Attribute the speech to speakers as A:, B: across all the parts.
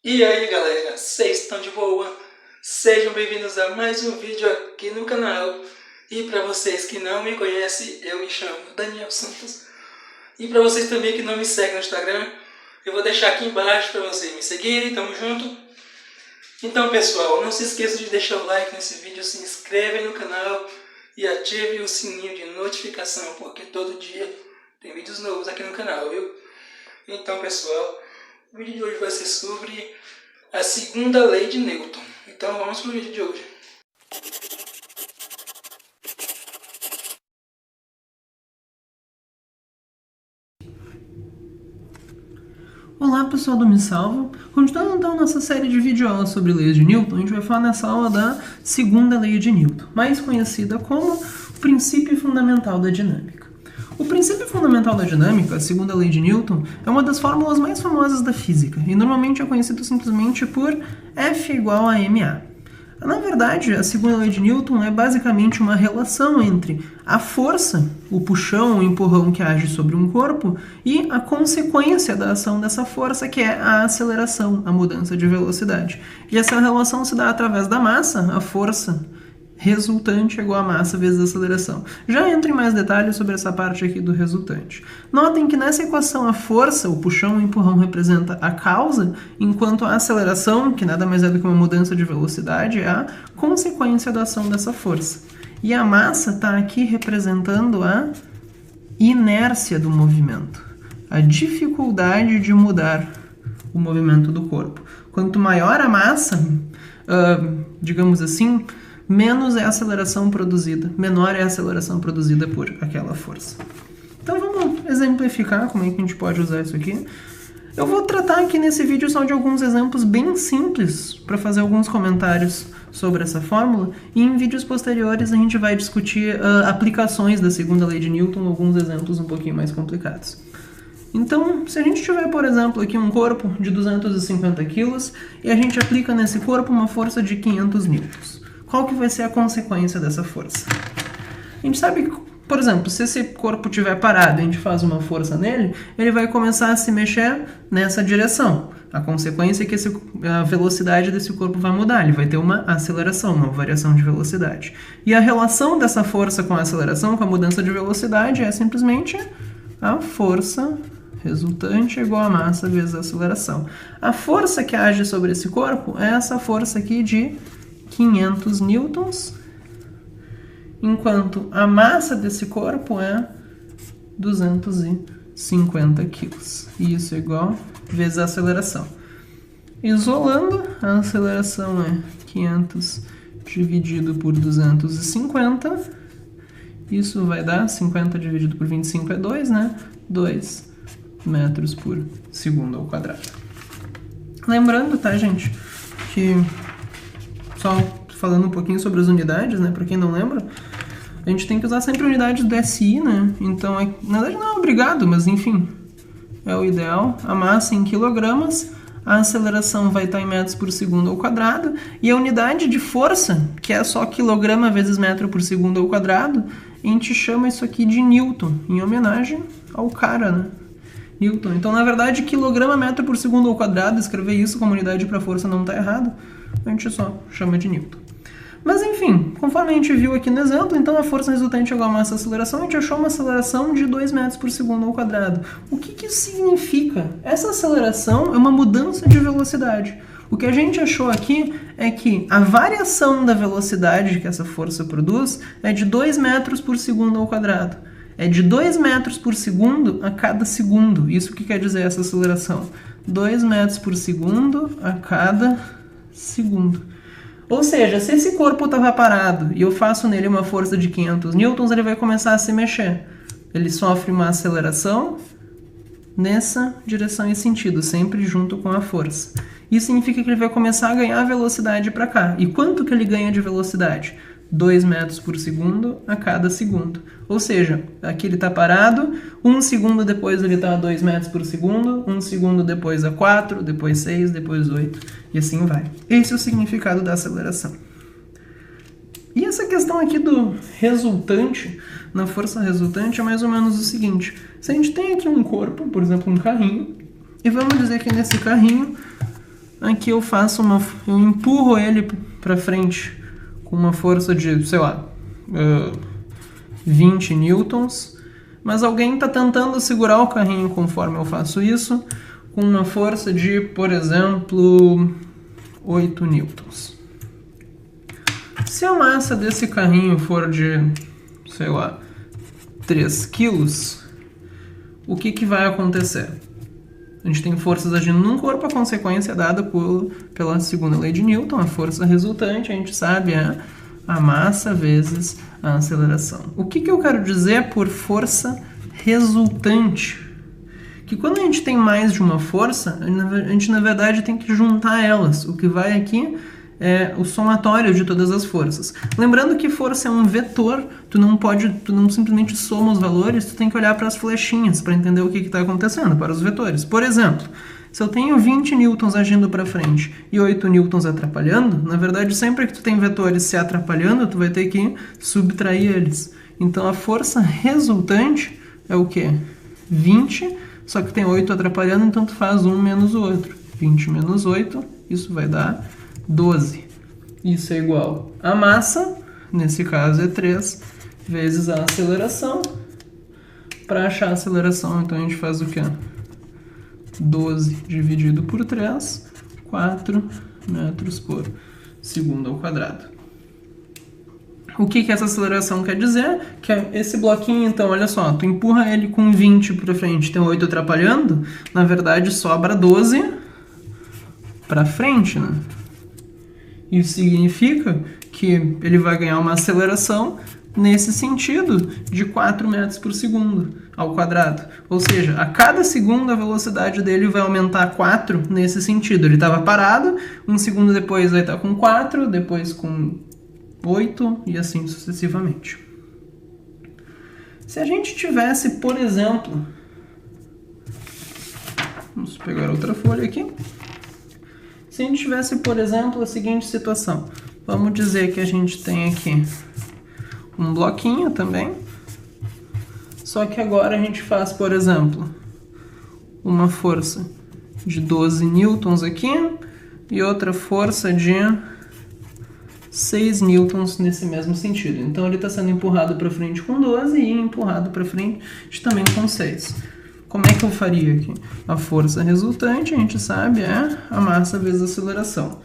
A: E aí galera, vocês estão de boa? Sejam bem-vindos a mais um vídeo aqui no canal. E para vocês que não me conhecem, eu me chamo Daniel Santos. E para vocês também que não me seguem no Instagram, eu vou deixar aqui embaixo para vocês me seguirem, tamo junto. Então pessoal, não se esqueça de deixar o like nesse vídeo, se inscreve no canal e ative o sininho de notificação, porque todo dia tem vídeos novos aqui no canal, viu? Então pessoal, o vídeo de hoje vai ser sobre a segunda lei de Newton. Então vamos para o vídeo de hoje.
B: Olá pessoal do Me Salva, continuando então nossa série de videoaulas sobre leis de Newton, a gente vai falar nessa aula da segunda lei de Newton, mais conhecida como o princípio fundamental da dinâmica. O princípio fundamental da dinâmica, a segunda lei de Newton, é uma das fórmulas mais famosas da física e normalmente é conhecido simplesmente por F igual a ma. Na verdade, a segunda lei de Newton é basicamente uma relação entre a força, o puxão, o empurrão que age sobre um corpo, e a consequência da ação dessa força, que é a aceleração, a mudança de velocidade. E essa relação se dá através da massa, a força resultante é igual a massa vezes a aceleração. Já entro em mais detalhes sobre essa parte aqui do resultante. Notem que nessa equação a força, o puxão, o empurrão representa a causa, enquanto a aceleração, que nada mais é do que uma mudança de velocidade, é a consequência da ação dessa força. E a massa está aqui representando a inércia do movimento, a dificuldade de mudar o movimento do corpo. Quanto maior a massa, digamos assim, menos é a aceleração produzida, menor é a aceleração produzida por aquela força. Então vamos exemplificar como é que a gente pode usar isso aqui. Eu vou tratar aqui nesse vídeo só de alguns exemplos bem simples para fazer alguns comentários sobre essa fórmula, e em vídeos posteriores a gente vai discutir aplicações da segunda lei de Newton, alguns exemplos um pouquinho mais complicados. Então, se a gente tiver, por exemplo, aqui um corpo de 250 kg e a gente aplica nesse corpo uma força de 500 newtons. Qual que vai ser a consequência dessa força? A gente sabe que, por exemplo, se esse corpo estiver parado e a gente faz uma força nele, ele vai começar a se mexer nessa direção. A consequência é que a velocidade desse corpo vai mudar, ele vai ter uma aceleração, uma variação de velocidade. E a relação dessa força com a aceleração, com a mudança de velocidade, é simplesmente a força resultante é igual a massa vezes a aceleração. A força que age sobre esse corpo é essa força aqui de 500 newtons, enquanto a massa desse corpo é 250 quilos. E isso é igual vezes a aceleração. Isolando, a aceleração é 500 dividido por 250. Isso vai dar 50 dividido por 25 é 2, né? 2 metros por segundo ao quadrado. Lembrando, tá, gente, que só falando um pouquinho sobre as unidades, né? Para quem não lembra, a gente tem que usar sempre unidades do SI, né? Então, na verdade não é obrigado, mas enfim, é o ideal. A massa em quilogramas, a aceleração vai estar em metros por segundo ao quadrado, e a unidade de força, que é só quilograma vezes metro por segundo ao quadrado, a gente chama isso aqui de Newton, em homenagem ao cara, né? Newton. Então, na verdade, quilograma metro por segundo ao quadrado, escrever isso como unidade para força não está errado, a gente só chama de Newton. Mas enfim, conforme a gente viu aqui no exemplo, então a força resultante é igual a massa aceleração, a gente achou uma aceleração de 2 metros por segundo ao quadrado. O que isso significa? Essa aceleração é uma mudança de velocidade. O que a gente achou aqui é que a variação da velocidade que essa força produz é de 2 metros por segundo ao quadrado. É de 2 metros por segundo a cada segundo. Isso que quer dizer essa aceleração? 2 metros por segundo a cada segundo. Ou seja, se esse corpo estava parado e eu faço nele uma força de 500 newtons, ele vai começar a se mexer. Ele sofre uma aceleração nessa direção e sentido, sempre junto com a força. Isso significa que ele vai começar a ganhar velocidade para cá. E quanto que ele ganha de velocidade? 2 metros por segundo a cada segundo. Ou seja, aqui ele está parado, 1 segundo depois ele está a 2 metros por segundo, 1 segundo depois a 4, depois 6, depois 8, e assim vai. Esse é o significado da aceleração. E essa questão aqui do resultante, na força resultante, é mais ou menos o seguinte. Se a gente tem aqui um corpo, por exemplo, um carrinho, e vamos dizer que nesse carrinho aqui eu empurro ele para frente com uma força de, sei lá, 20 newtons, mas alguém está tentando segurar o carrinho conforme eu faço isso, com uma força de, por exemplo, 8 newtons. Se a massa desse carrinho for de, sei lá, 3 quilos, o que vai acontecer? A gente tem forças agindo num corpo, a consequência é dada pela segunda lei de Newton, a força resultante, a gente sabe, é a massa vezes a aceleração. O que eu quero dizer por força resultante? Que quando a gente tem mais de uma força, a gente na verdade tem que juntar elas. O que vai aqui é o somatório de todas as forças. Lembrando que força é um vetor, tu não simplesmente soma os valores, tu tem que olhar para as flechinhas para entender o que está acontecendo, para os vetores. Por exemplo, se eu tenho 20 newtons agindo para frente e 8 newtons atrapalhando, na verdade sempre que tu tem vetores se atrapalhando, tu vai ter que subtrair eles. Então a força resultante é o quê? 20, só que tem 8 atrapalhando, então tu faz um menos o outro. 20 menos 8, isso vai dar 12. Isso é igual a massa, nesse caso é 3, vezes a aceleração. Para achar a aceleração, então a gente faz o quê? 12 dividido por 3, 4 metros por segundo ao quadrado. O que essa aceleração quer dizer? Que esse bloquinho, então, olha só, tu empurra ele com 20 para frente, tem 8 atrapalhando, na verdade sobra 12 para frente, né? Isso significa que ele vai ganhar uma aceleração nesse sentido de 4 metros por segundo ao quadrado. Ou seja, a cada segundo a velocidade dele vai aumentar 4 nesse sentido. Ele estava parado, um segundo depois vai estar com 4, depois com 8 e assim sucessivamente. Se a gente tivesse, por exemplo... Vamos pegar outra folha aqui. Se a gente tivesse, por exemplo, a seguinte situação. Vamos dizer que a gente tem aqui um bloquinho também. Só que agora a gente faz, por exemplo, uma força de 12 newtons aqui e outra força de 6 newtons nesse mesmo sentido. Então ele está sendo empurrado para frente com 12 e empurrado para frente também com 6. Como é que eu faria aqui? A força resultante, a gente sabe, é a massa vezes a aceleração.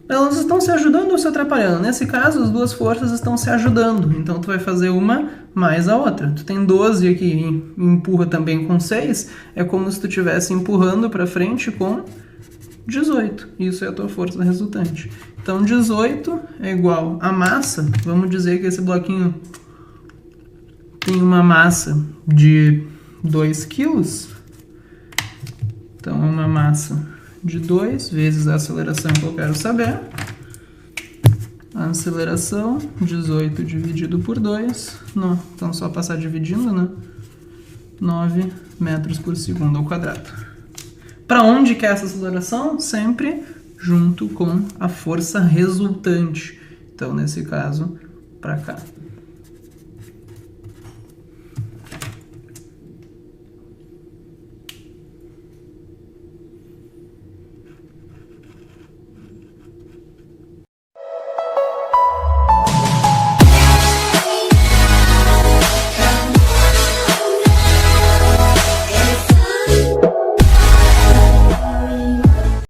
B: Elas estão se ajudando ou se atrapalhando? Nesse caso, as duas forças estão se ajudando. Então, tu vai fazer uma mais a outra. Tu tem 12 aqui e empurra também com 6. É como se tu estivesse empurrando para frente com 18. Isso é a tua força resultante. Então, 18 é igual a massa. Vamos dizer que esse bloquinho tem uma massa de 2 quilos. Então, é uma massa de 2 vezes a aceleração que eu quero saber. A aceleração, 18 dividido por 2. Não, então só passar dividindo, né? 9 metros por segundo ao quadrado. Para onde que é essa aceleração? Sempre junto com a força resultante. Então, nesse caso, para cá.